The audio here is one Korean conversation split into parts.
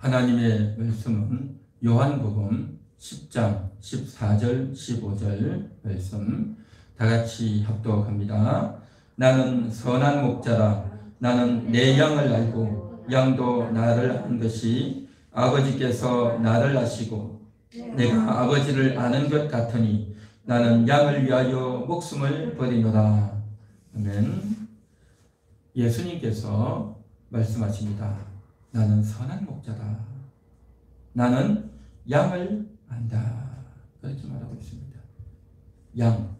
하나님의 말씀은 요한복음 10장 14절 15절 말씀 다 같이 합독합니다. 나는 선한 목자라. 나는 내 양을 알고 양도 나를 아는 것이 아버지께서 나를 아시고 내가 아버지를 아는 것 같으니 나는 양을 위하여 목숨을 버리노라. 아멘. 예수님께서 말씀하십니다. 나는 선한 목자다. 나는 양을 안다. 그렇게 말하고 있습니다. 양.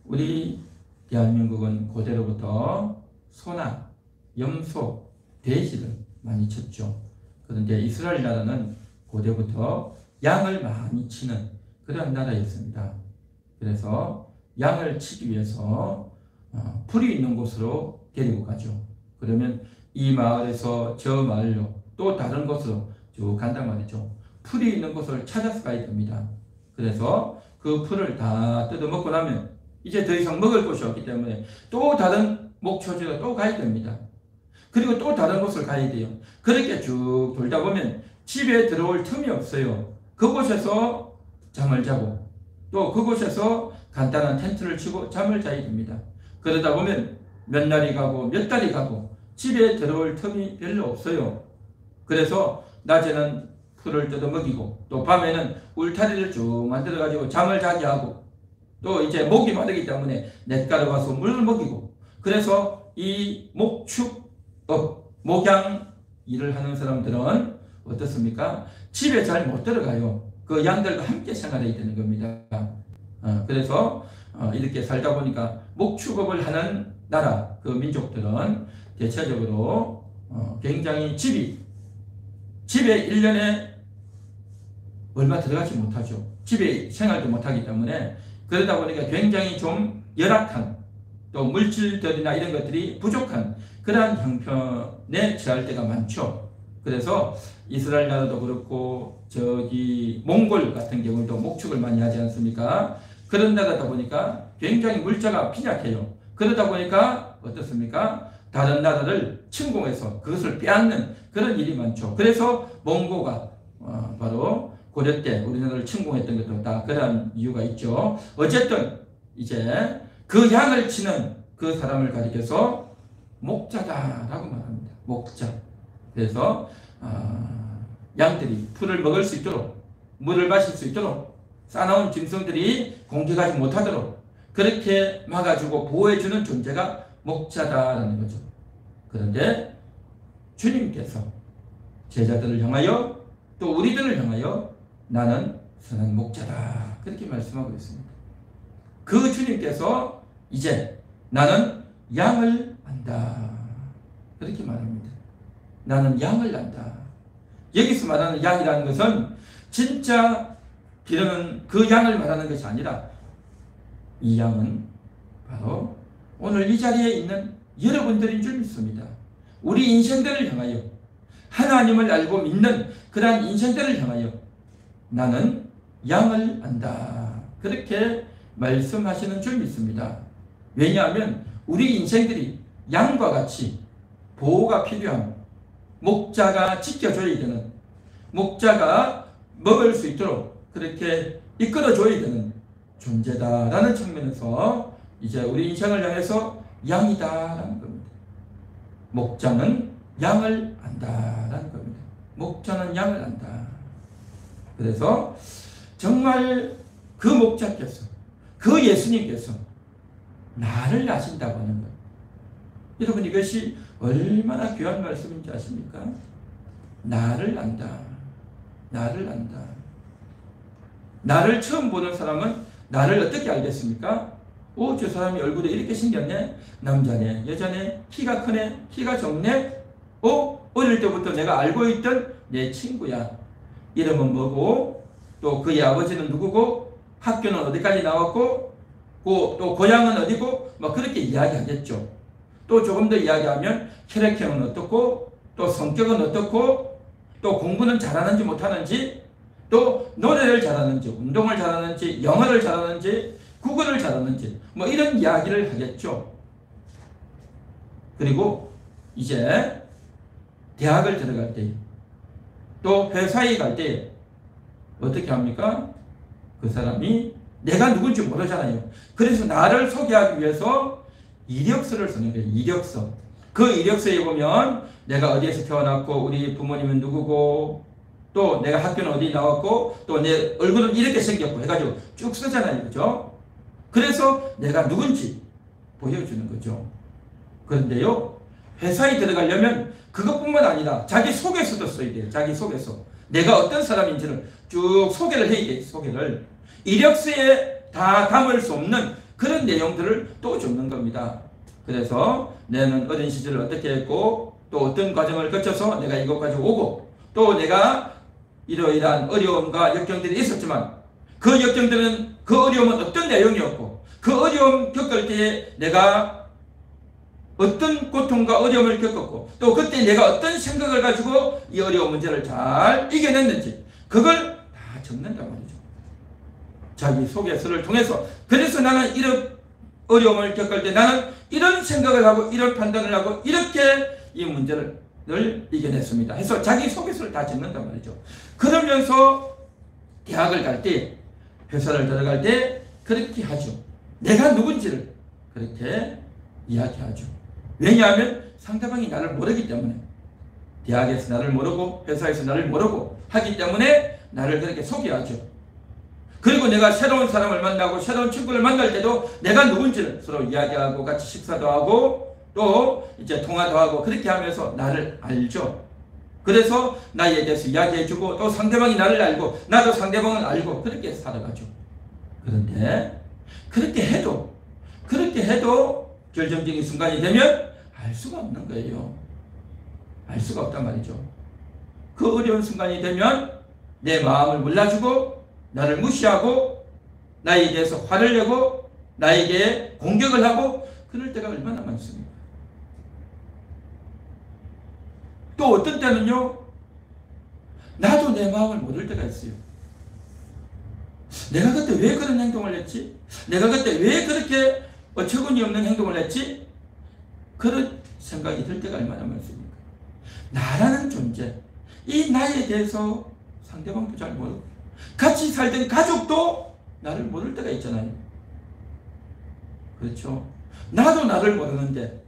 우리 대한민국은 고대로부터 소나 염소, 돼지를 많이 쳤죠. 그런데 이스라엘 나라는 고대부터 양을 많이 치는 그런 나라였습니다. 그래서 양을 치기 위해서 풀이 있는 곳으로 데리고 가죠. 그러면 이 마을에서 저 마을로 또 다른 곳으로 쭉 간단 말이죠. 풀이 있는 곳을 찾아서 가야 됩니다. 그래서 그 풀을 다 뜯어먹고 나면 이제 더 이상 먹을 곳이 없기 때문에 또 다른 목초지로 또 가야 됩니다. 그리고 또 다른 곳을 가야 돼요. 그렇게 쭉 돌다 보면 집에 들어올 틈이 없어요. 그곳에서 잠을 자고 또 그곳에서 간단한 텐트를 치고 잠을 자야 됩니다. 그러다 보면 몇 날이 가고 몇 달이 가고 집에 들어올 틈이 별로 없어요. 그래서 낮에는 풀을 뜯어 먹이고 또 밤에는 울타리를 쭉 만들어 가지고 잠을 자게 하고 또 이제 목이 마르기 때문에 냇가로 가서 물을 먹이고 그래서 이 목축업, 목양 일을 하는 사람들은 어떻습니까? 집에 잘 못 들어가요. 그 양들과 함께 생활해야 되는 겁니다. 그래서 이렇게 살다 보니까 목축업을 하는 나라, 그 민족들은 대체적으로 굉장히 집에 1년에 얼마 들어가지 못하죠. 집에 생활도 못하기 때문에 그러다 보니까 굉장히 좀 열악한 또 물질들이나 이런 것들이 부족한 그러한 형편에 처할 때가 많죠. 그래서 이스라엘 나라도 그렇고 저기 몽골 같은 경우도 목축을 많이 하지 않습니까? 그런 나라다 보니까 굉장히 물자가 빈약해요. 그러다 보니까 어떻습니까? 다른 나라를 침공해서 그것을 빼앗는 그런 일이 많죠. 그래서 몽고가 바로 고려 때 우리나라를 침공했던 것도 다 그런 이유가 있죠. 어쨌든 이제 그 양을 치는 그 사람을 가리켜서 목자다라고 말합니다. 목자. 그래서 양들이 풀을 먹을 수 있도록 물을 마실 수 있도록 싸나운 짐승들이 공격하지 못하도록 그렇게 막아주고 보호해주는 존재가 목자다라는 거죠. 그런데 주님께서 제자들을 향하여 또 우리들을 향하여 나는 선한 목자다 그렇게 말씀하고 있습니다. 그 주님께서 이제 나는 양을 안다 그렇게 말합니다. 나는 양을 안다. 여기서 말하는 양이라는 것은 진짜 기르는 그 양을 말하는 것이 아니라 이 양은 바로 오늘 이 자리에 있는 여러분들인 줄 믿습니다. 우리 인생들을 향하여 하나님을 알고 믿는 그러한 인생들을 향하여 나는 양을 안다 그렇게 말씀하시는 줄 믿습니다. 왜냐하면 우리 인생들이 양과 같이 보호가 필요한 목자가 지켜줘야 되는 목자가 먹을 수 있도록 그렇게 이끌어줘야 되는 존재다라는 측면에서 이제 우리 인생을 향해서 양이다라는 겁니다. 목자는 양을 안다라는 겁니다. 목자는 양을 안다. 그래서 정말 그 목자께서 그 예수님께서 나를 아신다고 하는 거예요. 여러분 이것이 얼마나 귀한 말씀인지 아십니까? 나를 안다. 나를 안다. 나를 처음 보는 사람은 나를 어떻게 알겠습니까? 저 사람이 얼굴에 이렇게 생겼네? 남자네? 여자네? 키가 크네? 키가 적네? 어릴 때부터 내가 알고 있던 내 친구야. 이름은 뭐고? 또 그의 아버지는 누구고? 학교는 어디까지 나왔고? 또 고향은 어디고? 막 그렇게 이야기하겠죠. 또 조금 더 이야기하면 혈액형은 어떻고? 또 성격은 어떻고? 또 공부는 잘하는지 못하는지? 또 노래를 잘하는지, 운동을 잘하는지, 영어를 잘하는지, 국어를 잘하는지 뭐 이런 이야기를 하겠죠. 그리고 이제 대학을 들어갈 때 또 회사에 갈 때 어떻게 합니까? 그 사람이 내가 누군지 모르잖아요. 그래서 나를 소개하기 위해서 이력서를 쓰는 거예요. 이력서. 그 이력서에 보면 내가 어디에서 태어났고 우리 부모님은 누구고 또 내가 학교는 어디 나왔고 또 내 얼굴은 이렇게 생겼고 해가지고 쭉 쓰잖아요. 그죠? 그래서 내가 누군지 보여주는 거죠. 그런데요, 회사에 들어가려면 그것뿐만 아니라 자기 소개서도 써야 돼요. 자기 소개서. 내가 어떤 사람인지를 쭉 소개를 해야 돼요. 소개를. 이력서에 다 담을 수 없는 그런 내용들을 또 적는 겁니다. 그래서 나는 어린 시절을 어떻게 했고 또 어떤 과정을 거쳐서 내가 이것까지 오고 또 내가 이러이러한 어려움과 역경들이 있었지만 그 역경들은 그 어려움은 어떤 내용이었고 그 어려움 겪을 때에 내가 어떤 고통과 어려움을 겪었고 또 그때 내가 어떤 생각을 가지고 이 어려운 문제를 잘 이겨냈는지 그걸 다 적는단 말이죠. 자기 소개서를 통해서. 그래서 나는 이런 어려움을 겪을 때 나는 이런 생각을 하고 이런 판단을 하고 이렇게 이 문제를 이겨냈습니다 해서 자기 소개서를 다 적는단 말이죠. 그러면서 대학을 갈 때 회사를 들어갈 때 그렇게 하죠. 내가 누군지를 그렇게 이야기하죠. 왜냐하면 상대방이 나를 모르기 때문에. 대학에서 나를 모르고 회사에서 나를 모르고 하기 때문에 나를 그렇게 소개하죠. 그리고 내가 새로운 사람을 만나고 새로운 친구를 만날 때도 내가 누군지를 서로 이야기하고 같이 식사도 하고 또 이제 통화도 하고 그렇게 하면서 나를 알죠. 그래서 나에 대해서 이야기해주고 또 상대방이 나를 알고 나도 상대방을 알고 그렇게 살아가죠. 그런데 그렇게 해도 결정적인 순간이 되면 알 수가 없는 거예요. 알 수가 없단 말이죠. 그 어려운 순간이 되면 내 마음을 몰라주고 나를 무시하고 나에 대해서 화를 내고 나에게 공격을 하고 그럴 때가 얼마나 많습니까? 또 어떤 때는요, 나도 내 마음을 모를 때가 있어요. 내가 그때 왜 그런 행동을 했지? 내가 그때 왜 그렇게 어처구니 없는 행동을 했지? 그런 생각이 들 때가 얼마나 많습니까? 나라는 존재, 이 나에 대해서 상대방도 잘 모르고 같이 살던 가족도 나를 모를 때가 있잖아요. 그렇죠? 나도 나를 모르는데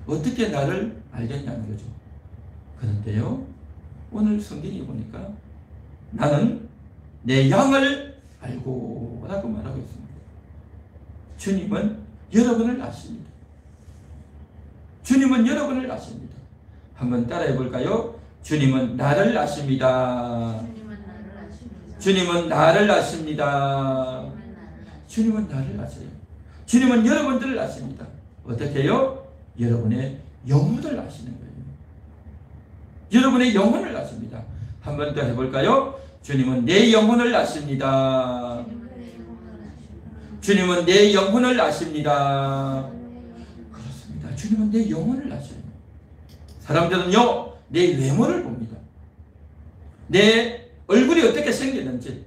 어떻게 나를 알겠냐는 거죠. 그런데요, 오늘 성경에 보니까 나는 내 양을 알고 라고 말하고 있습니다. 주님은 여러분을 아십니다. 주님은 여러분을 아십니다. 한번 따라해 볼까요? 주님은 나를 아십니다. 주님은 나를 아십니다. 주님은 나를 아세요. 주님은 여러분들을 아십니다. 어떻게 해요? 여러분의 영혼을 아시는 거예요. 여러분의 영혼을 아십니다. 한 번 더 해볼까요? 주님은 내 영혼을 아십니다. 주님은 내 영혼을 아십니다. 그렇습니다. 주님은 내 영혼을 아셔요. 사람들은요, 내 외모를 봅니다. 내 얼굴이 어떻게 생겼는지,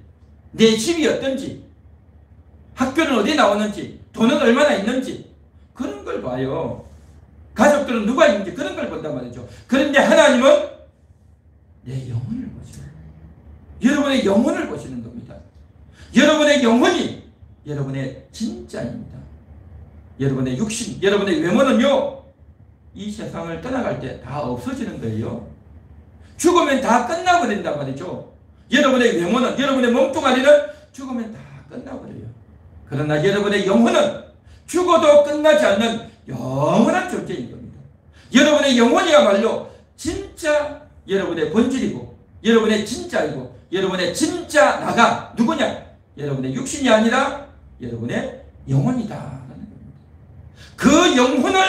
내 집이 어떤지, 학교는 어디 나오는지, 돈은 얼마나 있는지 그런 걸 봐요. 가족들은 누가 있는지 그런 걸 본단 말이죠. 그런데 하나님은 내 영혼을 보시는 거예요. 여러분의 영혼을 보시는 겁니다. 여러분의 영혼이 여러분의 진짜입니다. 여러분의 육신, 여러분의 외모는요, 이 세상을 떠나갈 때 다 없어지는 거예요. 죽으면 다 끝나버린단 말이죠. 여러분의 외모는, 여러분의 몸뚱아리는 죽으면 다 끝나버려요. 그러나 여러분의 영혼은 죽어도 끝나지 않는 영원한 존재인 겁니다. 여러분의 영혼이야말로 진짜 여러분의 본질이고 여러분의 진짜이고 여러분의 진짜 나가 누구냐? 여러분의 육신이 아니라 여러분의 영혼이다. 그 영혼을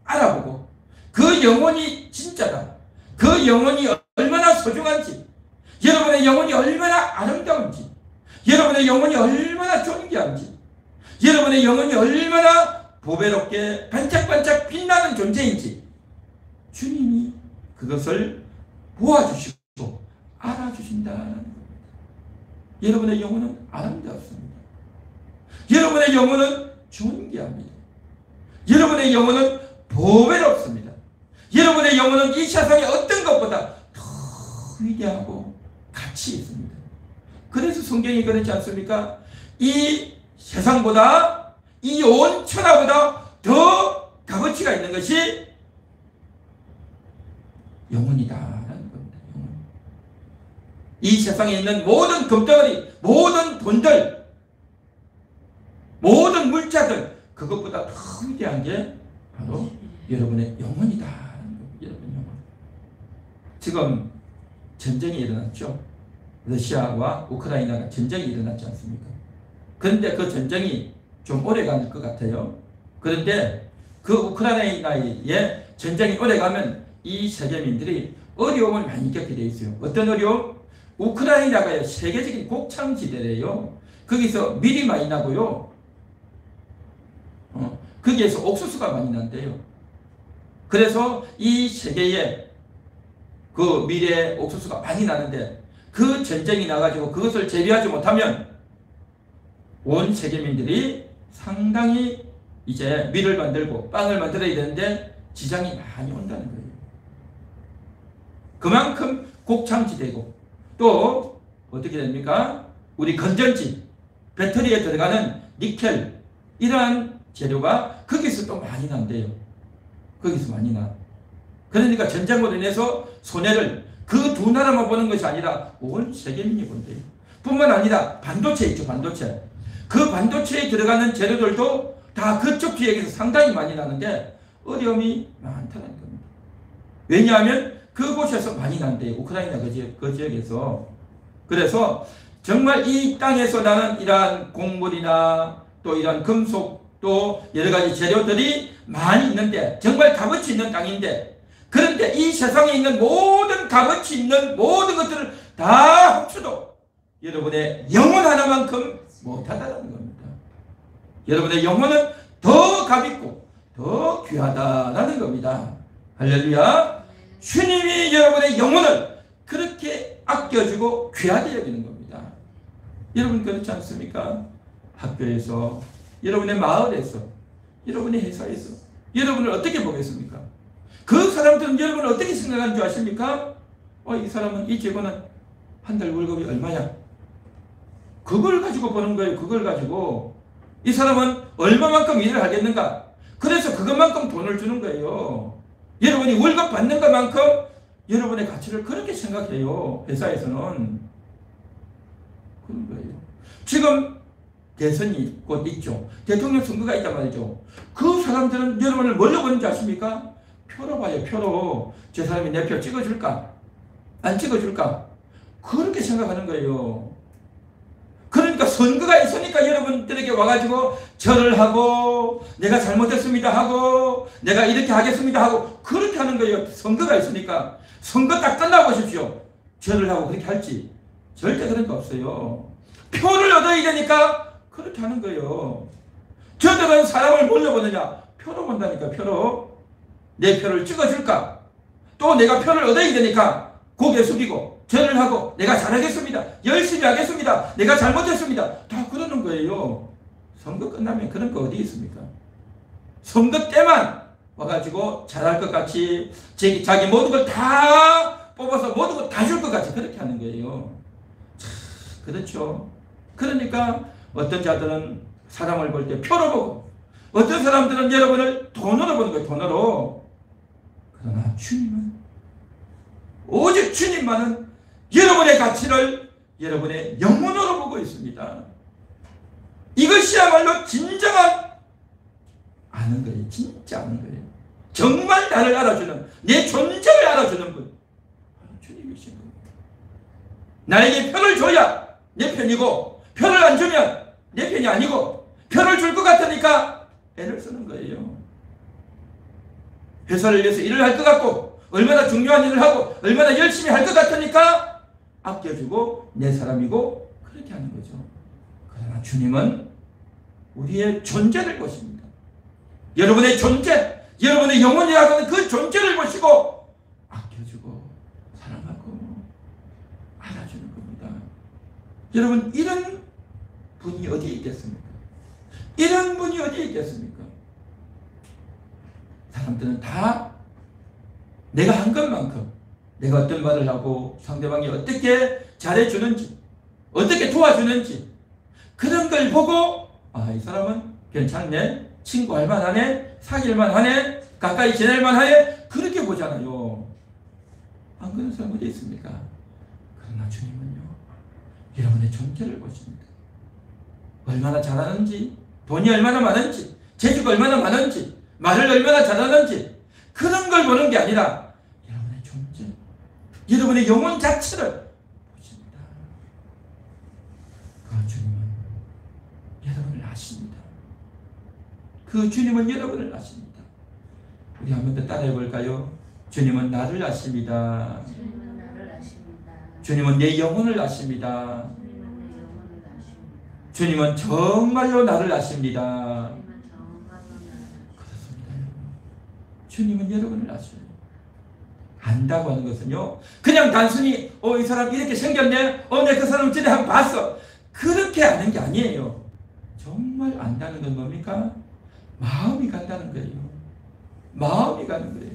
알아보고 그 영혼이 진짜다. 그 영혼이 얼마나 소중한지, 여러분의 영혼이 얼마나 아름다운지, 여러분의 영혼이 얼마나 존귀한지, 여러분의 영혼이 얼마나 보배롭게 반짝반짝 빛나는 존재인지 주님이 그것을 보아주시고 알아주신다는 겁니다. 여러분의 영혼은 아름답습니다. 여러분의 영혼은 존귀합니다. 여러분의 영혼은 보배롭습니다. 여러분의 영혼은 이 세상의 어떤 것보다 위대하고 가치 있습니다. 그래서 성경이 그렇지 않습니까? 이 세상보다, 이 온 천하보다 더 값어치가 있는 것이 영혼이다라는 겁니다. 영혼. 이 세상에 있는 모든 금덩어리, 모든 돈들, 모든 물자들, 그것보다 더 위대한 게 바로 여러분의 영혼이다라는 겁니다. 여러분 영혼. 지금 전쟁이 일어났죠. 러시아와 우크라이나가 전쟁이 일어났지 않습니까? 그런데 그 전쟁이 좀 오래 갈 것 같아요. 그런데 그 우크라이나의 전쟁이 오래 가면 이 세계민들이 어려움을 많이 겪게 돼 있어요. 어떤 어려움? 우크라이나가 세계적인 곡창지대래요. 거기서 밀이 많이 나고요. 거기에서 옥수수가 많이 난대요. 그래서 이 세계에 그 밀에 옥수수가 많이 나는데 그 전쟁이 나가지고 그것을 재배하지 못하면 온 세계민들이 상당히 이제 밀을 만들고 빵을 만들어야 되는데 지장이 많이 온다는 거예요. 그만큼 곡창지대고 또 어떻게 됩니까? 우리 건전지, 배터리에 들어가는 니켈 이러한 재료가 거기서 또 많이 난대요. 거기서 많이 나. 그러니까 전쟁으로 인해서 손해를 그 두 나라만 보는 것이 아니라 온 세계민이 본대요. 뿐만 아니라 반도체 있죠. 반도체. 그 반도체에 들어가는 재료들도 다 그쪽 지역에서 상당히 많이 나는데 어려움이 많다는 겁니다. 왜냐하면 그곳에서 많이 난대요. 우크라이나 그 지역에서. 그래서 정말 이 땅에서 나는 이러한 곡물이나 또 이러한 금속 또 여러 가지 재료들이 많이 있는데 정말 값어치 있는 땅인데 그런데 이 세상에 있는 모든 값어치 있는 모든 것들을 다 합쳐도 여러분의 영혼 하나만큼 못하다는 겁니다. 여러분의 영혼은 더 값있고 더 귀하다라는 겁니다. 할렐루야. 주님이 여러분의 영혼을 그렇게 아껴주고 귀하게 여기는 겁니다. 여러분 그렇지 않습니까? 학교에서, 여러분의 마을에서, 여러분의 회사에서 여러분을 어떻게 보겠습니까? 그 사람들은 여러분을 어떻게 생각하는 줄 아십니까? 이 사람은, 이 직원은 한 달 월급이 얼마냐? 그걸 가지고 보는 거예요. 그걸 가지고. 이 사람은 얼마만큼 일을 하겠는가? 그래서 그것만큼 돈을 주는 거예요. 여러분이 월급 받는 것만큼 여러분의 가치를 그렇게 생각해요. 회사에서는. 그런 거예요. 지금 대선이 곧 있죠. 대통령 선거가 있단 말이죠. 그 사람들은 여러분을 뭘로 보는지 아십니까? 표로 봐요. 표로. 저 사람이 내 표 찍어줄까? 안 찍어줄까? 그렇게 생각하는 거예요. 그러니까 선거가 있으니까 여러분들에게 와가지고 절을 하고 내가 잘못했습니다 하고 내가 이렇게 하겠습니다 하고 그렇게 하는 거예요. 선거가 있으니까. 선거 딱 끝나고 보십시오. 절을 하고 그렇게 할지 절대 그런 거 없어요. 표를 얻어야 되니까 그렇게 하는 거예요. 저들은 사람을 뭘로 보느냐? 표로 본다니까. 표로. 내 표를 찍어줄까? 또 내가 표를 얻어야 되니까 고개 숙이고 절을 하고 내가 잘하겠습니다. 열심히 하겠습니다. 내가 잘못했습니다. 다 그러는 거예요. 선거 끝나면 그런 거 어디 있습니까? 선거 때만 와가지고 잘할 것 같이 자기 모든 걸 다 뽑아서 모든 걸 다 줄 것 같이 그렇게 하는 거예요. 참, 그렇죠. 그러니까 어떤 자들은 사람을 볼 때 표로 보고 어떤 사람들은 여러분을 돈으로 보는 거예요. 돈으로. 그러나 주님은 오직 주님만은 여러분의 가치를 여러분의 영혼으로 보고 있습니다. 이것이야말로 진정한 아는 거예요. 진짜 아는 거예요. 정말 나를 알아주는, 내 존재를 알아주는 분, 주님이신 겁니다. 나에게 표를 줘야 내 편이고 표를 안 주면 내 편이 아니고 표를 줄 것 같으니까 애를 쓰는 거예요. 회사를 위해서 일을 할 것 같고 얼마나 중요한 일을 하고 얼마나 열심히 할 것 같으니까 아껴주고 내 사람이고 그렇게 하는 거죠. 그러나 주님은 우리의 존재를 보십니다. 여러분의 존재, 여러분의 영혼이라고 하는 그 존재를 보시고 아껴주고 사랑하고 알아주는 겁니다. 여러분, 이런 분이 어디에 있겠습니까? 이런 분이 어디에 있겠습니까? 사람들은 다 내가 한 것만큼, 내가 어떤 말을 하고 상대방이 어떻게 잘해주는지, 어떻게 도와주는지, 그런 걸 보고 이 사람은 괜찮네, 친구할 만하네, 사귈 만하네, 가까이 지낼 만하네, 그렇게 보잖아요. 안 그런 사람 어디 있습니까? 그러나 주님은요, 여러분의 존재를 보십니다. 얼마나 잘하는지, 돈이 얼마나 많은지, 재주가 얼마나 많은지, 말을 얼마나 잘하는지, 그런 걸 보는 게 아니라 여러분의 존재, 여러분의 영혼 자체를 보십니다. 그 주님은 여러분을 아십니다. 그 주님은 여러분을 아십니다. 우리 한번 더 따라해 볼까요? 주님은 나를 아십니다. 주님은 나를 아십니다. 주님은 내 영혼을 아십니다. 주님은 내 영혼을 아십니다. 주님은 정말로 나를 아십니다. 주님은 정말로 나를 그렇습니다. 주님은 여러분을 아셔요. 안다고 하는 것은요, 그냥 단순히 이 사람 이렇게 생겼네, 내 그 사람 전에 한번 봤어, 그렇게 아는 게 아니에요. 정말 안다는 건 뭡니까? 마음이 간다는 거예요. 마음이 가는 거예요.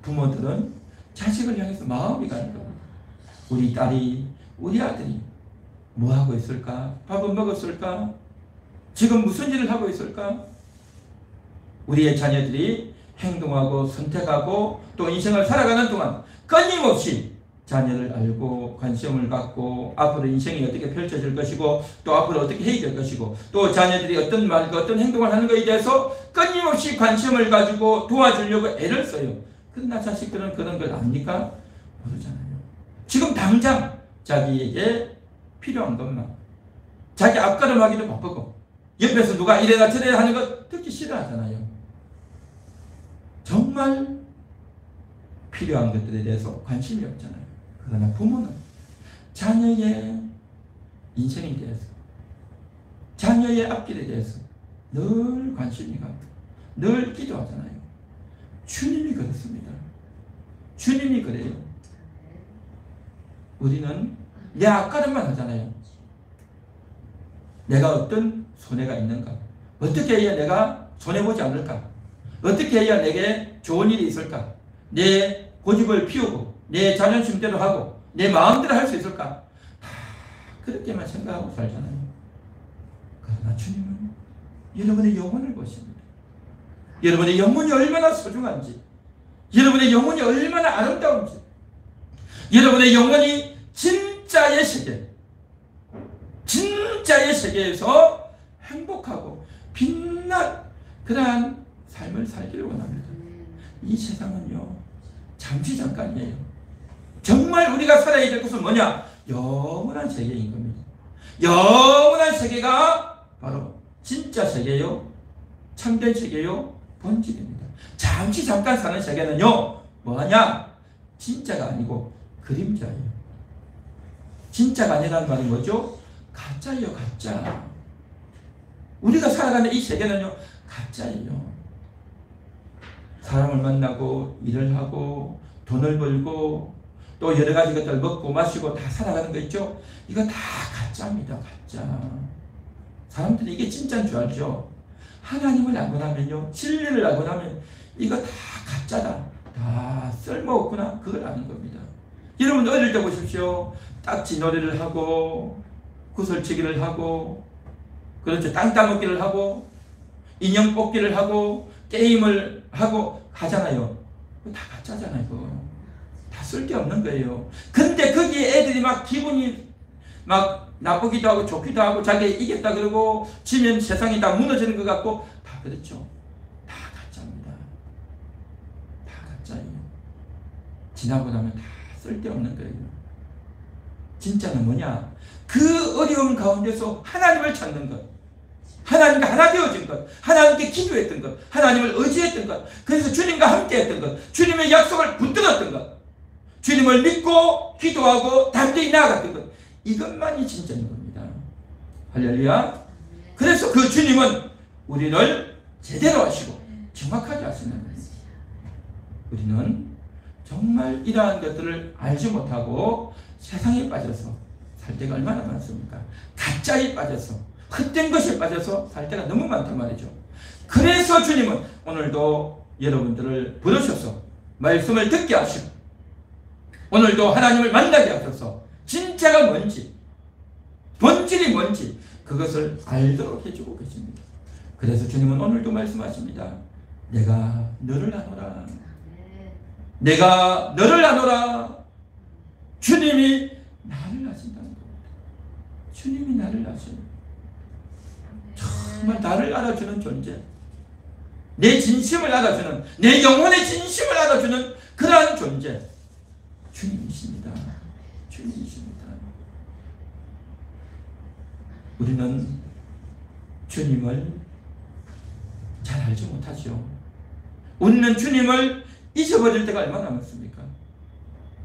부모들은 자식을 향해서 마음이 가는 거예요. 우리 딸이, 우리 아들이 뭐 하고 있을까? 밥은 먹었을까? 지금 무슨 일을 하고 있을까? 우리의 자녀들이 행동하고 선택하고 또 인생을 살아가는 동안 끊임없이 자녀를 알고 관심을 갖고 앞으로 인생이 어떻게 펼쳐질 것이고 또 앞으로 어떻게 해야 될 것이고 또 자녀들이 어떤 말과 어떤 행동을 하는 것에 대해서 끊임없이 관심을 가지고 도와주려고 애를 써요. 그러나 자식들은 그런 걸 압니까? 모르잖아요. 지금 당장 자기에게 필요한 것만, 자기 앞걸음하기도 바쁘고 옆에서 누가 이래라 저래라 하는 거 듣기 싫어하잖아요. 정말 필요한 것들에 대해서 관심이 없잖아요. 그러나 부모는 자녀의 인생에 대해서, 자녀의 앞길에 대해서 늘 관심이 가고 늘 기도하잖아요. 주님이 그렇습니다. 주님이 그래요. 우리는 내 앞가름만 하잖아요. 내가 어떤 손해가 있는가, 어떻게 해야 내가 손해보지 않을까, 어떻게 해야 내게 좋은 일이 있을까, 내 고집을 피우고 내 자존심대로 하고 내 마음대로 할 수 있을까, 다 그렇게만 생각하고 살잖아요. 그러나 주님은 여러분의 영혼을 보십니다. 여러분의 영혼이 얼마나 소중한지, 여러분의 영혼이 얼마나 아름다운지, 여러분의 영혼이 진짜의 세계, 진짜의 세계에서 행복하고 빛난 그러한 삶을 살기를 원합니다. 이 세상은요, 잠시 잠깐이에요. 정말 우리가 살아야 될 것은 뭐냐? 영원한 세계인 겁니다. 영원한 세계가 바로 진짜 세계요, 참된 세계요, 본질입니다. 잠시 잠깐 사는 세계는요, 뭐하냐? 진짜가 아니고 그림자예요. 진짜가 아니라는 말이 뭐죠? 가짜예요, 가짜. 우리가 살아가는 이 세계는요, 가짜예요. 사람을 만나고 일을 하고 돈을 벌고 또 여러 가지 것들 먹고 마시고 다 살아가는 거 있죠? 이거 다 가짜입니다, 가짜. 사람들이 이게 진짜인 줄 알죠? 하나님을 알고 나면요, 진리를 알고 나면 이거 다 가짜다, 다 쓸모없구나, 그걸 아는 겁니다. 여러분 어릴 때 보십시오. 딱지 놀이를 하고 구슬치기를 하고, 그렇죠, 땅 따먹기를 하고 인형 뽑기를 하고 게임을 하고 하잖아요. 다 가짜잖아요. 그거 다 쓸데없는 거예요. 근데 거기에 애들이 막 기분이 막 나쁘기도 하고 좋기도 하고 자기 이겼다 그러고 지면 세상이 다 무너지는 것 같고, 다 그렇죠. 다 가짜입니다. 다 가짜예요. 지나고 나면 다 쓸데없는 거예요. 진짜는 뭐냐? 그 어려움 가운데서 하나님을 찾는 것, 하나님과 하나 되어진 것, 하나님께 기도했던 것, 하나님을 의지했던 것, 그래서 주님과 함께 했던 것, 주님의 약속을 붙들었던 것, 주님을 믿고 기도하고 담대히 나아갔던 것, 이것만이 진짜인 겁니다. 할렐루야. 그래서 그 주님은 우리를 제대로 하시고 정확하게 하시는 거예요. 우리는 정말 이러한 것들을 알지 못하고 세상에 빠져서 살 때가 얼마나 많습니까? 가짜에 빠져서, 헛된 것에 빠져서 살 때가 너무 많단 말이죠. 그래서 주님은 오늘도 여러분들을 부르셔서 말씀을 듣게 하시고 오늘도 하나님을 만나게 하셔서 진짜가 뭔지, 본질이 뭔지 그것을 알도록 해주고 계십니다. 그래서 주님은 오늘도 말씀하십니다. 내가 너를 아노라. 내가 너를 아노라. 주님이 나를 아신다는 겁니다. 주님이 나를 아셔요. 정말 나를 알아주는 존재, 내 진심을 알아주는, 내 영혼의 진심을 알아주는 그러한 존재, 주님이십니다. 주님이십니다. 우리는 주님을 잘 알지 못하죠. 우리는 주님을 잊어버릴 때가 얼마나 많습니까?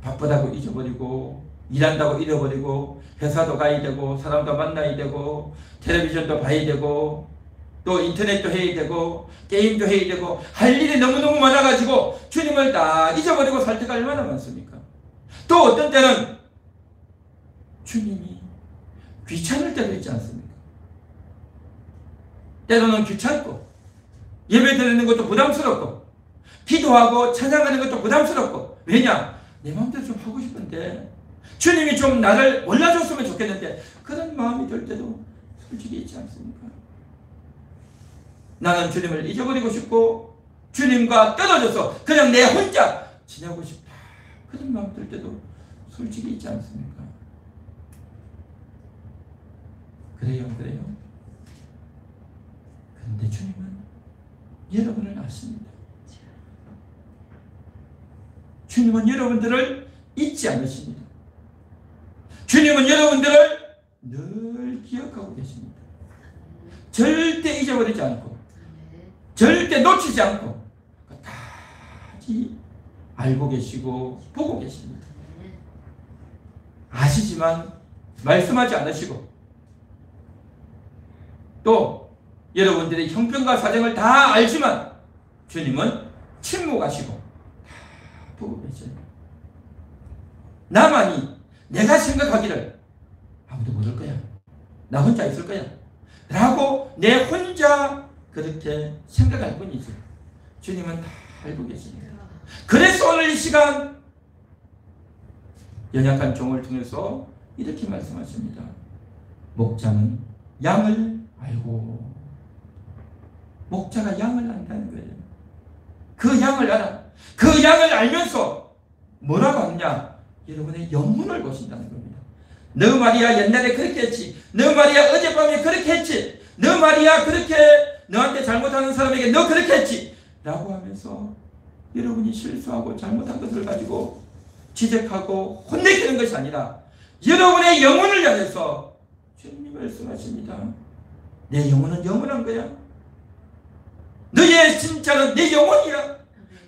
바쁘다고 잊어버리고, 일한다고 잃어버리고, 회사도 가야 되고, 사람도 만나야 되고, 텔레비전도 봐야 되고, 또 인터넷도 해야 되고, 게임도 해야 되고, 할 일이 너무너무 많아가지고 주님을 다 잊어버리고 살 때가 얼마나 많습니까? 또 어떤 때는 주님이 귀찮을 때도 있지 않습니까? 때로는 귀찮고, 예배 드리는 것도 부담스럽고, 기도하고 찬양하는 것도 부담스럽고, 왜냐? 내 마음대로 좀 하고 싶은데, 주님이 좀 나를 몰라줬으면 좋겠는데, 그런 마음이 들 때도 솔직히 있지 않습니까? 나는 주님을 잊어버리고 싶고, 주님과 떨어져서 그냥 내 혼자 지내고 싶다, 그런 마음 들 때도 솔직히 있지 않습니까? 그래요. 그런데 주님은 여러분을 아십니다. 주님은 여러분들을 잊지 않으십니다. 주님은 여러분들을 늘 기억하고 계십니다. 절대 잊어버리지 않고, 절대 놓치지 않고, 끝까지 알고 계시고 보고 계십니다. 아시지만 말씀하지 않으시고, 또 여러분들의 형편과 사정을 다 알지만 주님은 침묵하시고 다 보고 계세요. 나만이, 내가 생각하기를 아무도 모를 거야, 나 혼자 있을 거야 라고 내 혼자 그렇게 생각할 뿐이지 주님은 다 알고 계십니다. 그래서 오늘 이 시간 연약한 종을 통해서 이렇게 말씀하십니다. 목자는 양을 알고, 목자가 양을 안다는 거예요. 그 양을 알아. 그 양을 알면서 뭐라고 하느냐? 여러분의 영혼을 보신다는 겁니다. 너 말이야 옛날에 그렇게 했지, 너 말이야 어젯밤에 그렇게 했지, 너 말이야 그렇게 너한테 잘못하는 사람에게 너 그렇게 했지 라고 하면서 여러분이 실수하고 잘못한 것을 가지고 지적하고 혼내키는 것이 아니라 여러분의 영혼을 향해서 주님이 말씀하십니다. 내 영혼은 영원한 거야. 너의 진짜는 내 영혼이야.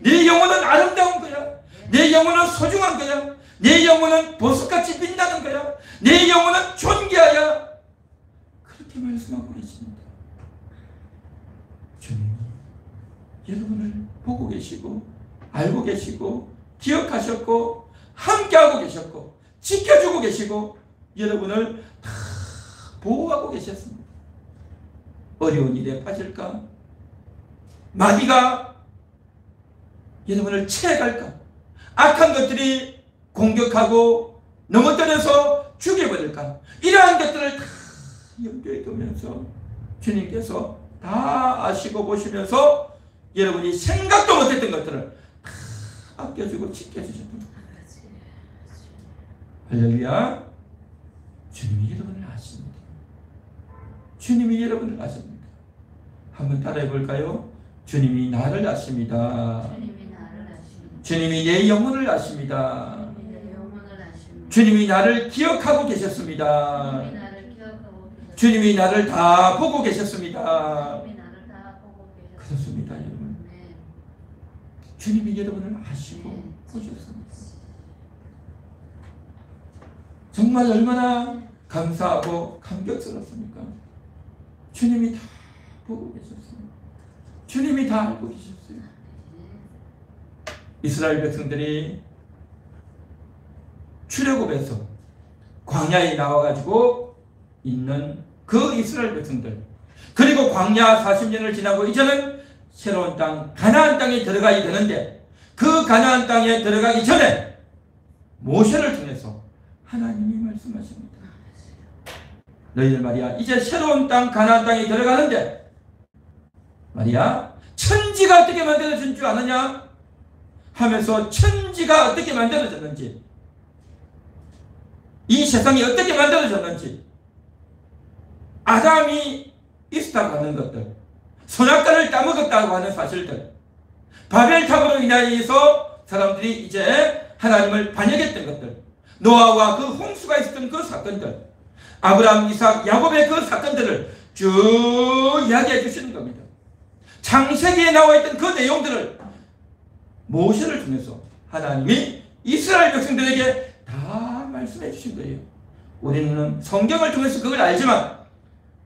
내 영혼은 아름다운 거야. 내 영혼은 소중한 거야. 내 영혼은 보석같이 빛나는 거야. 내 영혼은 존귀하야. 그렇게 말씀하고 계십니다. 주님이 여러분을 보고 계시고 알고 계시고 기억하셨고 함께하고 계셨고 지켜주고 계시고 여러분을 다 보호하고 계셨습니다. 어려운 일에 빠질까? 마귀가 여러분을 채갈까? 악한 것들이 공격하고 넘어뜨려서 죽여버릴까? 이러한 것들을 다 염두에 두면서 주님께서 다 아시고 보시면서 여러분이 생각도 못했던 것들을 다 아껴주고 지켜주셨습니다. 할렐루야. 주님이 여러분을 아십니다. 주님이 여러분을 아십니다. 한번 따라해 볼까요? 주님이 나를 아십니다. 주님이 내 영혼을 아십니다. 주님이 나를 기억하고 계셨습니다. 주님이 나를 다 보고 계셨습니다. 그렇습니다, 여러분. 주님이 여러분을 아시고 보셨습니다. 정말 얼마나 감사하고 감격스럽습니까? 주님이 다 보고 계셨습니다. 주님이 다 알고 계셨어요. 이스라엘 백성들이 출애굽에서 광야에 나와가지고 있는 그 이스라엘 백성들, 그리고 광야 40년을 지나고 이제는 새로운 땅 가나안 땅에 들어가야 되는데 그 가나안 땅에 들어가기 전에 모세를 통해서 하나님이 말씀하십니다. 너희들 말이야 이제 새로운 땅 가나안 땅에 들어가는데 말이야 천지가 어떻게 만들어진 줄 아느냐 하면서 천지가 어떻게 만들어졌는지 이 세상이 어떻게 만들어졌는지 아담이 있었다고 하는 것들 선악과를 따먹었다고 하는 사실들 바벨탑으로 인하여서 사람들이 이제 하나님을 반역했던 것들 노아와 그 홍수가 있었던 그 사건들 아브라함, 이삭, 야곱의 그 사건들을 쭉 이야기해 주시는 겁니다. 창세기에 나와 있던 그 내용들을 모세를 통해서 하나님이 이스라엘 백성들에게 다 말씀해 주신 거예요. 우리는 성경을 통해서 그걸 알지만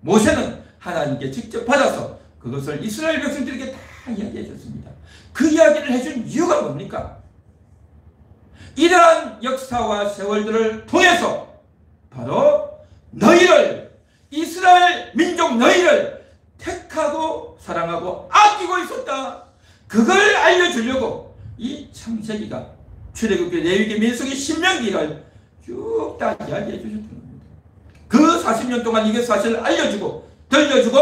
모세는 하나님께 직접 받아서 그것을 이스라엘 백성들에게 다 이야기해 줬습니다. 그 이야기를 해준 이유가 뭡니까? 이러한 역사와 세월들을 통해서 바로 너희를 이스라엘 민족 너희를 택하고 사랑하고 아끼고 있었다. 그걸 알려주려고 이 창세기가 출애굽기, 레위기, 민수기, 신명기를 쭉 다 이야기해 주셨던 겁니다. 그 40년 동안 이게 사실을 알려주고 들려주고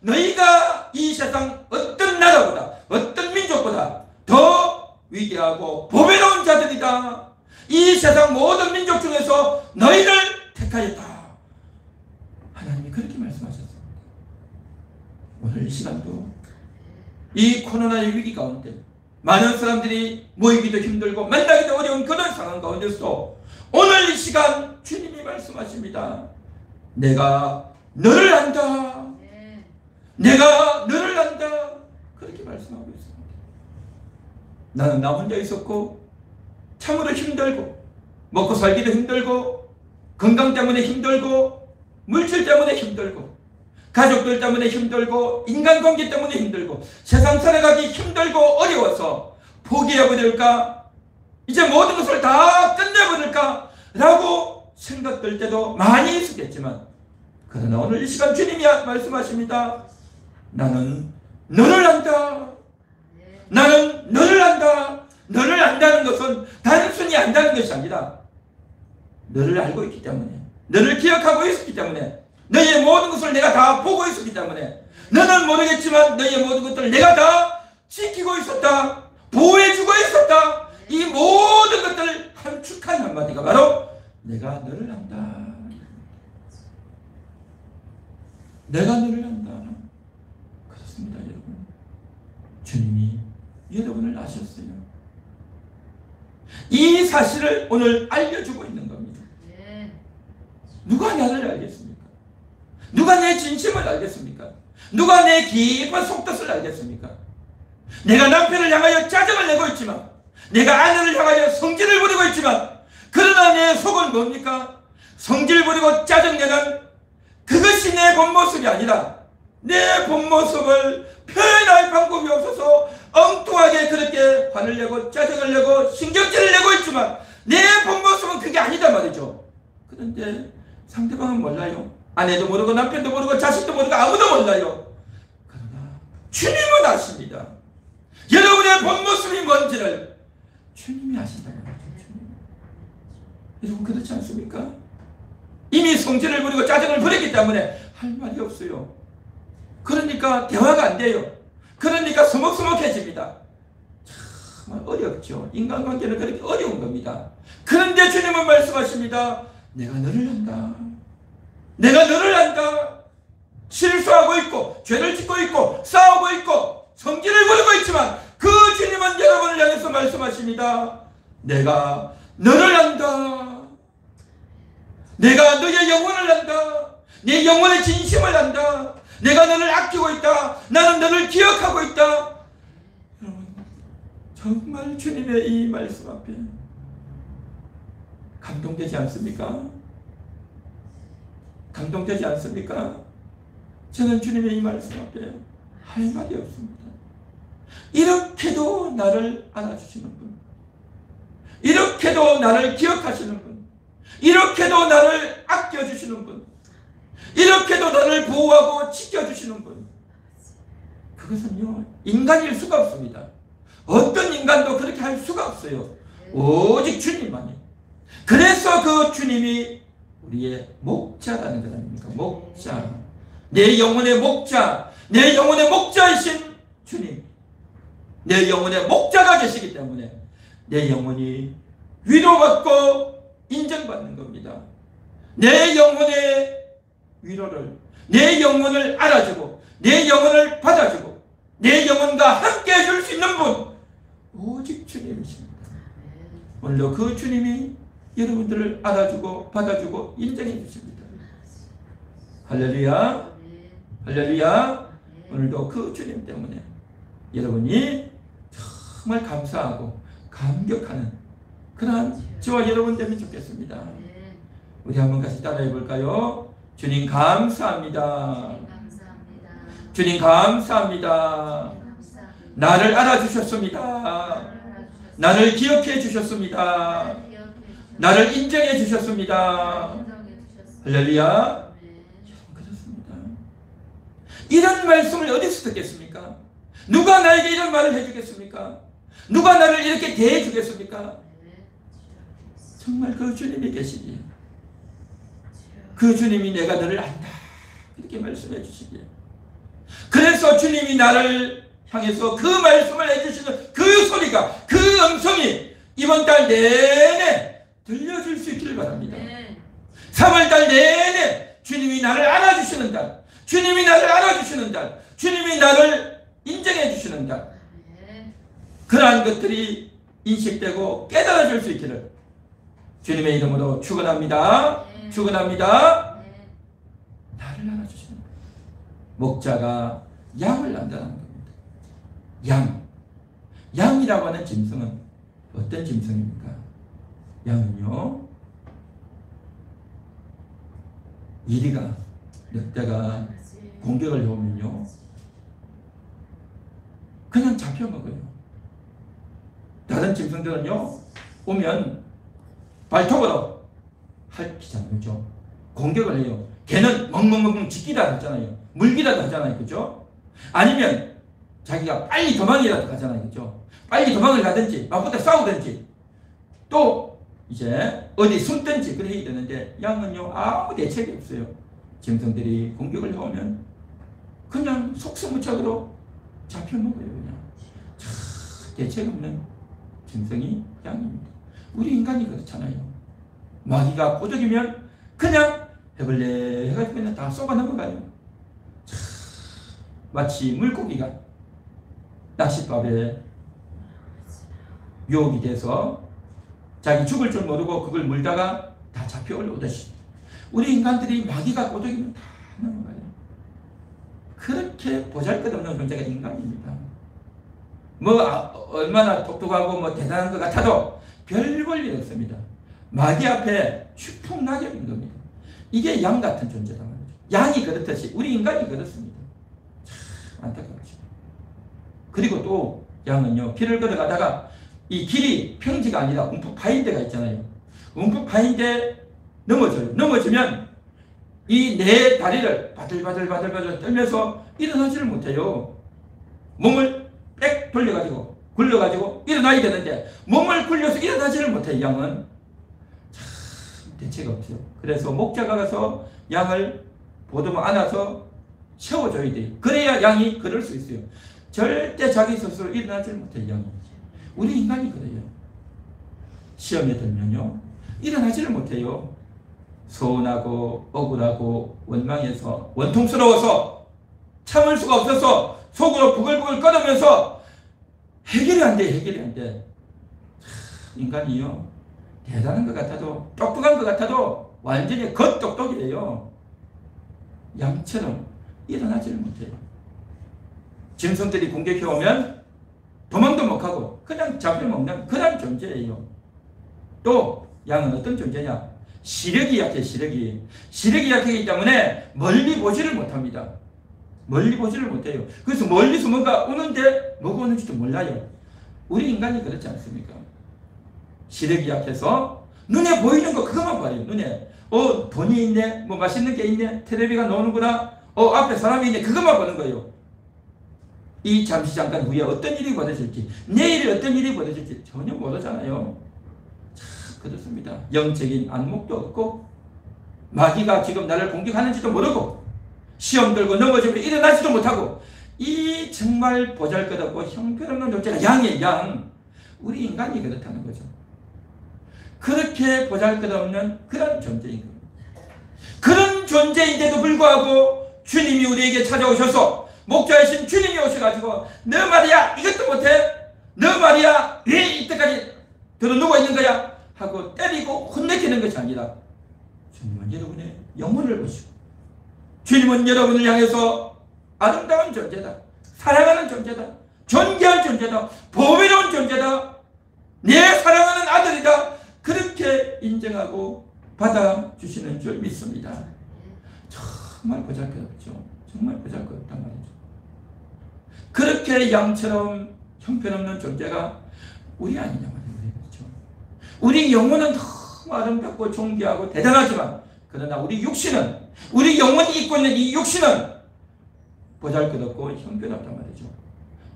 너희가 이 세상 어떤 나라보다 어떤 민족보다 더 위대하고 보배로운 자들이다. 이 세상 모든 민족 중에서 너희를 택하였다. 하나님이 그렇게 말씀하셨습니다. 오늘 이 시간도 이 코로나의 위기 가운데 많은 사람들이 모이기도 힘들고 만나기도 어려운 그런 상황 가운데서도 오늘 이 시간 주님이 말씀하십니다. 내가 너를 안다. 내가 너를 안다. 그렇게 말씀하고 있습니다. 나는 나 혼자 있었고 참으로 힘들고 먹고 살기도 힘들고 건강 때문에 힘들고 물질 때문에 힘들고 가족들 때문에 힘들고 인간관계 때문에 힘들고 세상 살아가기 힘들고 어려워서 포기해버릴까? 이제 모든 것을 다 끝내버릴까? 라고 생각될 때도 많이 있었겠지만 그러나 오늘 이 시간 주님이 말씀하십니다. 나는 너를 안다. 나는 너를 안다. 너를 안다는 것은 단순히 안다는 것이 아니라 너를 알고 있기 때문에 너를 기억하고 있었기 때문에 너희의 모든 것을 내가 다 보고 있었기 때문에 너는 모르겠지만 너희의 모든 것들을 내가 다 지키고 있었다. 보호해주고 있었다. 이 모든 것들을 함축한 한마디가 바로 내가 너를 안다. 내가 너를 안다. 그렇습니다, 여러분. 주님이 여러분을 아셨어요. 이 사실을 오늘 알려주고 있는 겁니다. 누가 나를 알겠습니까? 누가 내 진심을 알겠습니까? 누가 내 깊은 속뜻을 알겠습니까? 내가 남편을 향하여 짜증을 내고 있지만 내가 아내를 향하여 성질을 부리고 있지만 그러나 내 속은 뭡니까? 성질 부리고 짜증내는 그것이 내 본 모습이 아니라 내 본 모습을 표현할 방법이 없어서 엉뚱하게 그렇게 화를 내고 짜증을 내고 신경질을 내고 있지만 내 본 모습은 그게 아니다 말이죠. 그런데 상대방은 몰라요. 아내도 모르고 남편도 모르고 자식도 모르고 아무도 몰라요. 그러나 주님은 아십니다. 여러분의 본 모습이 뭔지를 주님이 아신다고 말이죠. 여러분 그렇지 않습니까? 이미 성질을 부리고 짜증을 부리기 때문에 할 말이 없어요. 그러니까 대화가 안 돼요. 그러니까 서먹서먹해집니다. 정말 어렵죠. 인간관계는 그렇게 어려운 겁니다. 그런데 주님은 말씀하십니다. 내가 너를 안다. 내가 너를 안다. 실수하고 있고 죄를 짓고 있고 싸우고 있고 성질을 부리고 있지만 그 주님은 여러분을 향해서 말씀하십니다. 내가 너를 안다. 내가 너의 영혼을 안다. 내 영혼의 진심을 안다. 내가 너를 아끼고 있다. 나는 너를 기억하고 있다. 여러분 정말 주님의 이 말씀 앞에 감동되지 않습니까? 감동되지 않습니까? 저는 주님의 이 말씀 앞에 할 말이 없습니다. 이렇게도 나를 안아주시는 분, 이렇게도 나를 기억하시는 분, 이렇게도 나를 아껴주시는 분, 이렇게도 나를 보호하고 지켜주시는 분, 그것은요 인간일 수가 없습니다. 어떤 인간도 그렇게 할 수가 없어요. 오직 주님만이. 그래서 그 주님이 우리의 목자라는 것 아닙니까? 목자. 내 영혼의 목자, 내 영혼의 목자이신 주님, 내 영혼의 목자가 계시기 때문에 내 영혼이 위로받고 인정받는 겁니다. 내 영혼의 위로를, 내 영혼을 알아주고 내 영혼을 받아주고 내 영혼과 함께 해줄 수 있는 분 오직 주님이십니다. 오늘도 그 주님이 여러분들을 알아주고 받아주고 인정해 주십니다. 할렐루야, 할렐루야. 오늘도 그 주님 때문에 여러분이 정말 감사하고 감격하는 그러한 저와 여러분 되면 좋겠습니다. 우리 한번 같이 따라해 볼까요? 주님 감사합니다. 주님 감사합니다. 나를 알아주셨습니다. 나를 기억해 주셨습니다. 나를 인정해 주셨습니다. 할렐루야. 그렇습니다. 이런 말씀을 어디서 듣겠습니까? 누가 나에게 이런 말을 해주겠습니까? 누가 나를 이렇게 대해 주겠습니까? 정말 그 주님이 계시기에, 그 주님이 내가 너를 안다 이렇게 말씀해 주시기에, 그래서 주님이 나를 향해서 그 말씀을 해주시는 그 소리가, 그 음성이 이번 달 내내 들려줄 수 있기를 바랍니다. 3월달 내내 주님이 나를 알아주시는 달, 주님이 나를 알아주시는 달, 주님이 나를 인정해 주시는 달, 그러한 것들이 인식되고 깨달아질 수 있기를 주님의 이름으로 축원합니다. 축원합니다. 나를 알아주시는 것. 목자가 양을 안다는 겁니다. 양. 양이라고 하는 짐승은 어떤 짐승입니까? 양은요, 이리가 늑대가 공격을 해오면요 그냥 잡혀먹어요. 다른 짐승들은요 오면 발톱으로 핥히잖아요. 공격을 해요. 걔는 멍멍멍 짖기라도 하잖아요. 물기라도 하잖아요. 그죠? 아니면 자기가 빨리 도망이라도 가잖아요. 그죠? 빨리 도망을 가든지 맞붙어 싸우든지 또 이제 어디 숨든지 그래 해야 되는데, 양은요 아무 대책이 없어요. 짐승들이 공격을 해오면 그냥 속수무책으로 잡혀먹어요. 그냥 대책 없는 짐승이 양입니다. 우리 인간이 그렇잖아요. 마귀가 꼬적이면 그냥 해벌레 해가지고 그냥 다 쏘가 넘어가요. 마치 물고기가 낚싯밥에 유혹이 돼서 자기 죽을 줄 모르고 그걸 물다가 다 잡혀 올라오듯이 우리 인간들이 마귀가 꼬적이면 다 넘어가요. 그렇게 보잘것없는 존재가 인간입니다. 얼마나 똑똑하고 대단한 것 같아도 별 볼 일 없습니다. 마귀 앞에 슈풍낙엽인 겁니다. 이게 양 같은 존재다 말이죠. 양이 그렇듯이 우리 인간이 그렇습니다. 참 안타깝죠. 그리고 또 양은요 길을 걸어가다가 이 길이 평지가 아니라 움푹 파인 데가 있잖아요. 움푹 파인 데 넘어져요. 넘어지면 이 네 다리를 바들바들 떨면서 일어나지를 못해요. 몸을 빽 돌려가지고 굴려가지고 일어나야 되는데 몸을 굴려서 일어나지를 못해요. 양은 참 대체가 없어요. 그래서 목자가 가서 양을 보듬어 안아서 세워줘야 돼요. 그래야 양이 걸을 수 있어요. 절대 자기 스스로 일어나지를 못해요. 양이. 우리 인간이 그래요. 시험에 들면요 일어나지를 못해요. 서운하고 억울하고 원망해서 원통스러워서 참을 수가 없어서 속으로 부글부글 끓으면서 해결이 안 돼. 해결이 안 돼. 인간이요 대단한 것 같아도 똑똑한 것 같아도 완전히 겉똑똑이에요. 양처럼 일어나지를 못해요. 짐승들이 공격해 오면 도망도 못 가고 그냥 잡혀먹는 그런 존재예요. 또 양은 어떤 존재냐? 시력이 약해. 시력이 약하기 때문에 멀리 보지를 못합니다. 멀리 보지를 못해요. 그래서 멀리서 뭔가 오는데 뭐가 오는지도 몰라요. 우리 인간이 그렇지 않습니까? 시력이 약해서 눈에 보이는 거 그것만 봐요. 눈에 돈이 있네, 뭐 맛있는 게 있네, 텔레비가 나오는구나, 앞에 사람이 있네, 그것만 보는 거예요. 이 잠시 잠깐 후에 어떤 일이 벌어질지, 내일 어떤 일이 벌어질지 전혀 모르잖아요. 참 그렇습니다. 영적인 안목도 없고 마귀가 지금 나를 공격하는지도 모르고 시험 들고 넘어지고 일어나지도 못하고 이 정말 보잘것없고 형편없는 존재가 양이에요. 양. 우리 인간이 그렇다는 거죠. 그렇게 보잘것없는 그런 존재인 겁니다. 그런 존재인데도 불구하고 주님이 우리에게 찾아오셔서 목자이신 주님이 오셔가지고 너 말이야 이것도 못해? 너 말이야 왜 이때까지 들어 누워있는 거야? 하고 때리고 혼내키는 것이 아니라 주님은 여러분의 영혼을 보시고 주님은 여러분을 향해서 아름다운 존재다, 사랑하는 존재다, 존귀한 존재다, 보배로운 존재다, 내 사랑하는 아들이다, 그렇게 인정하고 받아주시는 줄 믿습니다. 정말 보잘것없죠. 정말 보잘것없단 말이죠. 그렇게 양처럼 형편없는 존재가 우리 아니냐 말이에요. 그렇죠? 우리 영혼은 너무 아름답고 존귀하고 대단하지만 그러나 우리 육신은, 우리 영혼이 입고 있는 이 육신은 보잘것없고 형편없단 말이죠.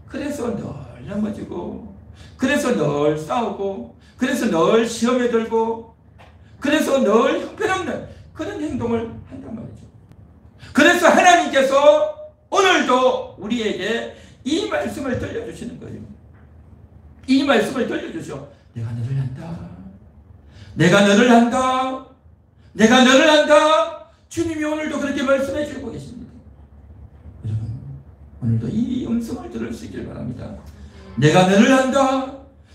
그래서 늘 넘어지고, 그래서 늘 싸우고, 그래서 늘 시험에 들고, 그래서 늘 형편없는 그런 행동을 한단 말이죠. 그래서 하나님께서 오늘도 우리에게 이 말씀을 들려주시는 거예요. 이 말씀을 들려주셔. 내가 너를 한다. 내가 너를 한다. 내가 너를 한다. 주님이 오늘도 그렇게 말씀해 주고 계십니다. 여러분, 오늘도 이 음성을 들을 수 있길 바랍니다. 내가 너를 한다.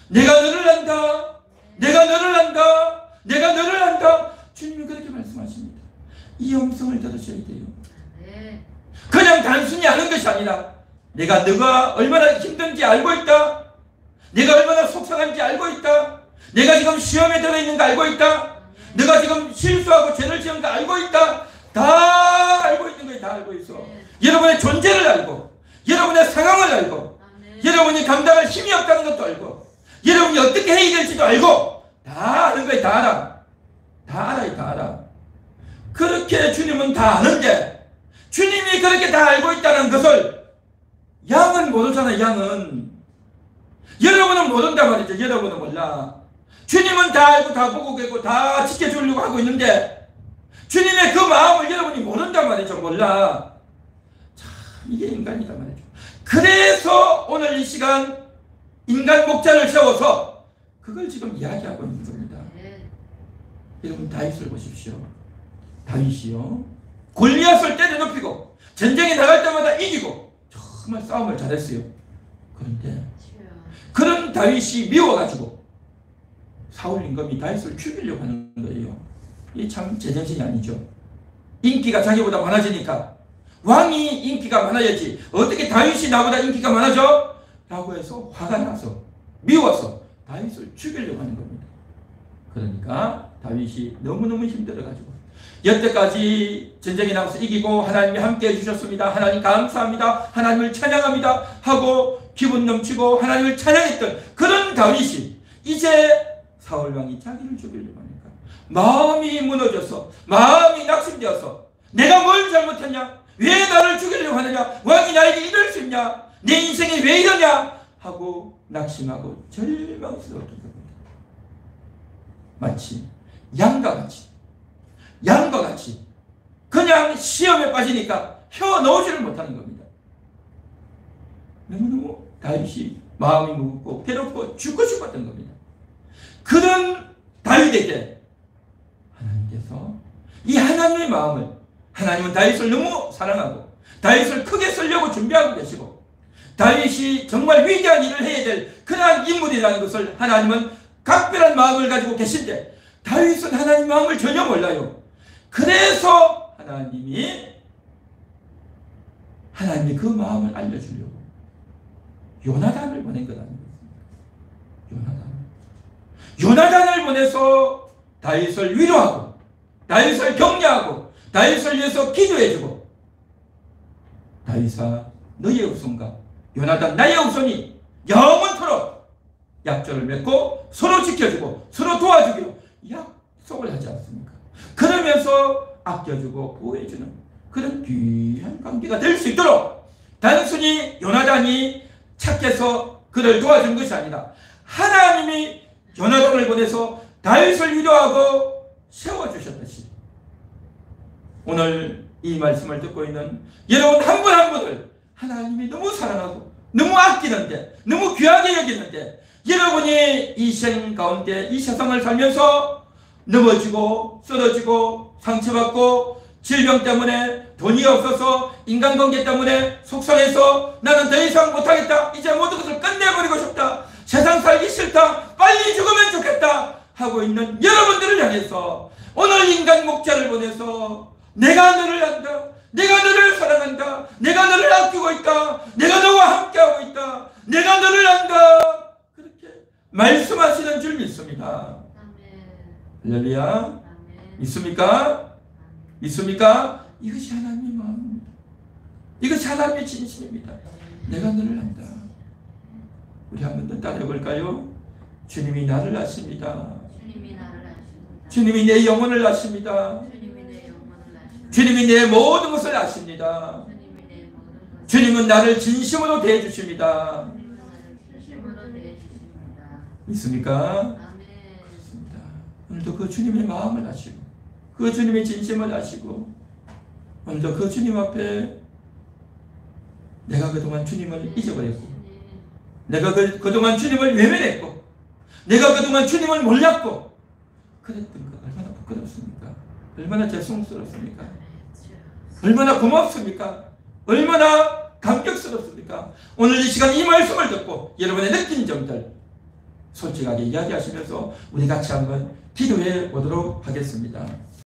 내가 너를 한다. 내가 너를 한다. 내가 너를 한다. 주님이 그렇게 말씀하십니다. 이 음성을 들으셔야 돼요. 그냥 단순히 하는 것이 아니라 내가 너가 얼마나 힘든지 알고 있다. 내가 얼마나 속상한지 알고 있다. 내가 지금 시험에 들어있는 거 알고 있다. 내가 지금 실수하고 죄를 지은 거 알고 있다. 다 알고 있는 거예요. 다 알고 있어. 여러분의 존재를 알고, 여러분의 상황을 알고, 여러분이 감당할 힘이 없다는 것도 알고, 여러분이 어떻게 해야 될지도 알고, 다 아는 거예요. 다 알아. 다 알아요. 다 알아. 그렇게 주님은 다 아는데 주님이 그렇게 다 알고 있다는 것을 양은 모르잖아요. 양은. 여러분은 모른단 말이죠. 여러분은 몰라. 주님은 다 알고 다 보고 계고 다 지켜주려고 하고 있는데 주님의 그 마음을 여러분이 모른단 말이죠. 몰라. 참, 이게 인간이란 말이죠. 그래서 오늘 이 시간 인간 목자를 세워서 그걸 지금 이야기하고 있는 겁니다. 여러분, 다윗을 보십시오. 다윗이요, 골리앗을 때려눕히고 전쟁에 나갈 때마다 이기고 정말 싸움을 잘했어요. 그런데 그런 다윗이 미워가지고 사울 임금이 다윗을 죽이려고 하는 거예요. 이게 참 제정신이 아니죠. 인기가 자기보다 많아지니까 왕이 인기가 많아야지 어떻게 다윗이 나보다 인기가 많아져? 라고 해서 화가 나서 미워서 다윗을 죽이려고 하는 겁니다. 그러니까 다윗이 너무너무 힘들어가지고 여태까지 전쟁에 나가서 이기고 하나님이 함께 해주셨습니다. 하나님 감사합니다. 하나님을 찬양합니다. 하고 기분 넘치고 하나님을 찬양했던 그런 다윗이 이제 사울왕이 자기를 죽이려고 하니까 마음이 무너져서, 마음이 낙심되어서 내가 뭘 잘못했냐? 왜 나를 죽이려고 하느냐? 왕이 나에게 이럴 수 있냐? 내 인생이 왜 이러냐? 하고 낙심하고 절망스러웠던 겁니다. 마치 양과 같이 그냥 시험에 빠지니까 혀 넣지를 못하는 겁니다. 너무너무 다윗이 마음이 무겁고 괴롭고 죽고 싶었던 겁니다. 그런 다윗에게 하나님께서 이 하나님의 마음을, 하나님은 다윗을 너무 사랑하고 다윗을 크게 쓰려고 준비하고 계시고 다윗이 정말 위대한 일을 해야 될 그러한 인물이라는 것을 하나님은 각별한 마음을 가지고 계신데 다윗은 하나님 마음을 전혀 몰라요. 그래서 하나님이 그 마음을 알려주려고 요나단을 보낸 것 아닙니까? 요나단을 보내서 다윗을 위로하고 다윗을 격려하고 다윗을 위해서 기도해주고, 다윗아 너의 후손과 요나단 나의 후손이 영원토록 약조를 맺고 서로 지켜주고 서로 도와주기로 약속을 하지 않습니까? 그러면서 아껴주고 보호해주는 그런 귀한 관계가 될 수 있도록 단순히 요나단이 착해서 그를 도와준 것이 아니라 하나님이 요나단을 보내서 다윗을 위로하고 세워주셨듯이 오늘 이 말씀을 듣고 있는 여러분 한 분 한 분을 하나님이 너무 사랑하고 너무 아끼는데 너무 귀하게 여기는데 여러분이 이 생 가운데 이 세상을 살면서 넘어지고 쓰러지고 상처받고 질병 때문에 돈이 없어서 인간관계 때문에 속상해서 나는 더 이상 못하겠다, 이제 모든 것을 끝내버리고 싶다, 세상 살기 싫다, 빨리 죽으면 좋겠다 하고 있는 여러분들을 향해서 오늘 인간 목자를 보내서 내가 너를 안다, 내가 너를 사랑한다, 내가 너를 아끼고 있다, 내가 너와 함께하고 있다, 내가 너를 안다, 그렇게 말씀하시는 줄 믿습니다. 할렐루야. 아멘. 믿습니까? 믿습니까? 이것이 하나님의 마음입니다. 이것이 하나님의 진심입니다. 내가 너를 안다. 우리 한 번 더 따라해 볼까요? 주님이 나를 아십니다. 주님이 나를 아십니다. 주님이 내 영혼을 아십니다. 주님이 내 영혼을 아십니다. 주님이 내 모든 것을 아십니다. 주님이 내 모든 것을 주님은 나를 진심으로 대해 주십니다. 주님은 나를 진심으로 대해주십니다. 믿습니까? 아멘. 그렇습니다. 오늘도 그 주님의 마음을 아시고 그 주님의 진심을 아시고 오늘도 그 주님 앞에 내가 그동안 주님을 잊어버렸고 내가 그동안 주님을 외면했고 내가 그동안 주님을 몰랐고 그랬던 것 얼마나 부끄럽습니까? 얼마나 죄송스럽습니까? 얼마나 고맙습니까? 얼마나 감격스럽습니까? 오늘 이 시간 이 말씀을 듣고 여러분의 느낀 점들 솔직하게 이야기하시면서 우리 같이 한번 기도해 보도록 하겠습니다.